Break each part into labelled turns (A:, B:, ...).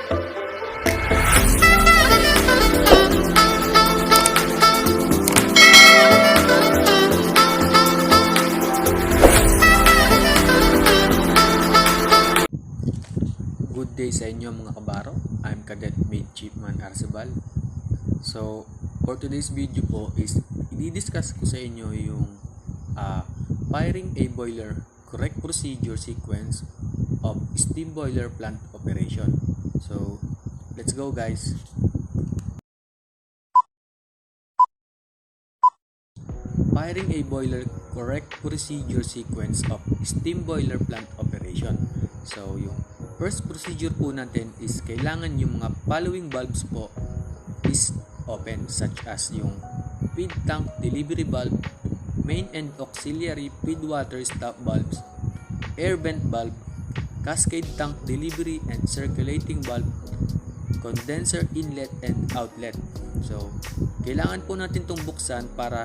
A: Good day sa inyo mga kabaro. I'm Cadet Mate Chiefman Arcebal. So, for today's video po is i-discuss ko sa inyo yung firing a boiler correct procedure sequence of steam boiler plant operation. So, let's go guys. Firing a boiler correct procedure sequence of steam boiler plant operation. So, yung first procedure po natin is kailangan yung mga following valves po is open, such as yung feed tank delivery valve, main and auxiliary feed water stop valves, air vent valve, cascade tank delivery and circulating valve, condenser inlet and outlet. So, kailangan po natin itong buksan para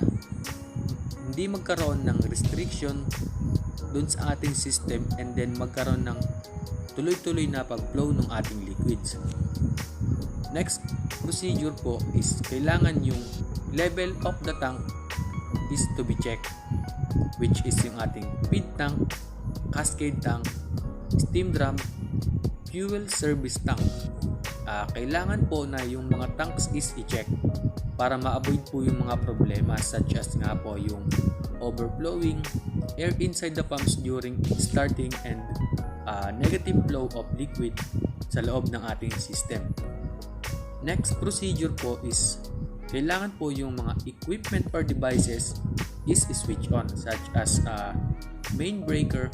A: hindi magkaroon ng restriction dun sa ating system and then magkaroon ng tuloy-tuloy na pag-flow ng ating liquids. Next procedure po is kailangan yung level of the tank is to be checked, which is yung ating feed tank, cascade tank, steam drum, fuel service tank. Kailangan po na yung mga tanks is i-check para ma-avoid po yung mga problema such as nga po yung overflowing, air inside the pumps during starting and negative flow of liquid sa loob ng ating system. Next procedure po is kailangan po yung mga equipment or devices is switch on such as main breaker,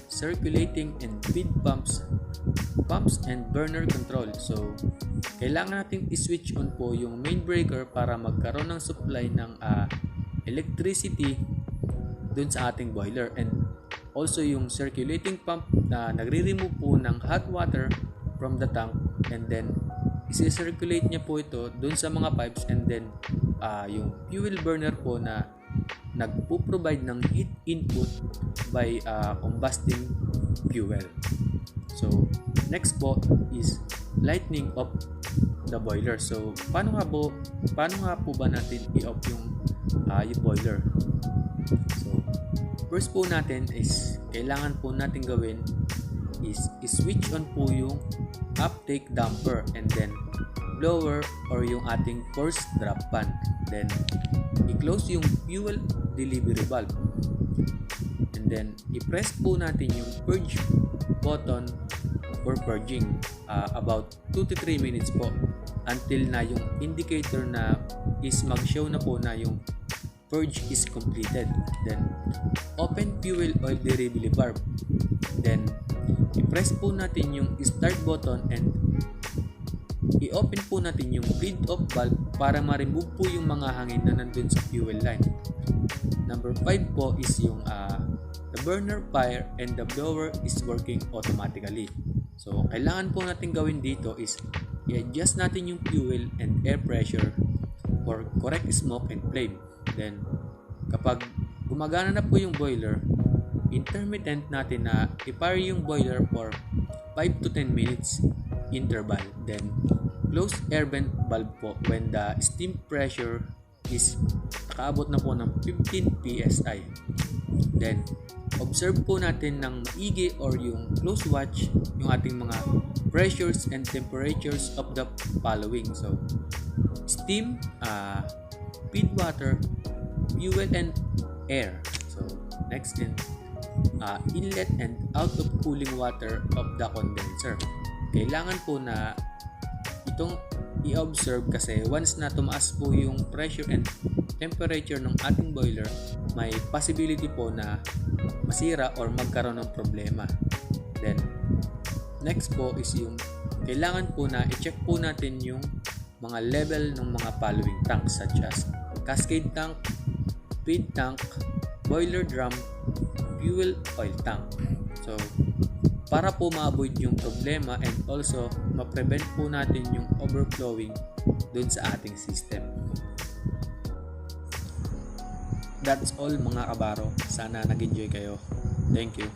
A: circulating and feed pumps and burner control. So, kailangan natin i-switch on po yung main breaker para magkaroon ng supply ng electricity dun sa ating boiler, and also yung circulating pump na nagre-remove po ng hot water from the tank and then isi-circulate niya po ito dun sa mga pipes, and then yung fuel burner po na nagpo-provide ng heat input by combusting fuel. So, next po is lightening of the boiler. So, paano nga po ba natin i-off yung boiler? So, first po natin is kailangan po natin gawin is i-switch on po yung uptake damper and then blower or yung ating force drop pan. Then, i-close yung fuel delivery valve. And then, i-press po natin yung purge button for purging about 2 to 3 minutes po until na yung indicator na is mag-show na po na yung purge is completed. Then, open fuel oil delivery valve. Then, i-press po natin yung start button and i-open po natin yung bleed off valve para ma-remove po yung mga hangin na nandun sa fuel line. Number 5 po is yung the burner fire and the blower is working automatically. So, kailangan po natin gawin dito is i-adjust natin yung fuel and air pressure for correct smoke and flame. Then, kapag gumagana na po yung boiler, intermittent natin na i-fire yung boiler for 5 to 10 minutes interval. Then, close air vent valve po when the steam pressure is nakaabot na po ng 15 psi. Then, observe po natin ng maigi or yung close watch yung ating mga pressures and temperatures of the following. So, steam, feed water, fuel and air. So, next in inlet and out of cooling water of the condenser. Kailangan po na itong i-observe kasi once na tumaas po yung pressure and temperature ng ating boiler, may possibility po na masira or magkaroon ng problema. Then, next po is yung kailangan po na i-check po natin yung mga level ng mga following tanks such as cascade tank, feed tank, boiler drum, fuel oil tank. So, para po ma-avoid yung problema and also ma-prevent po natin yung overflowing dun sa ating system. That's all mga kabaro. Sana nag-enjoy kayo. Thank you.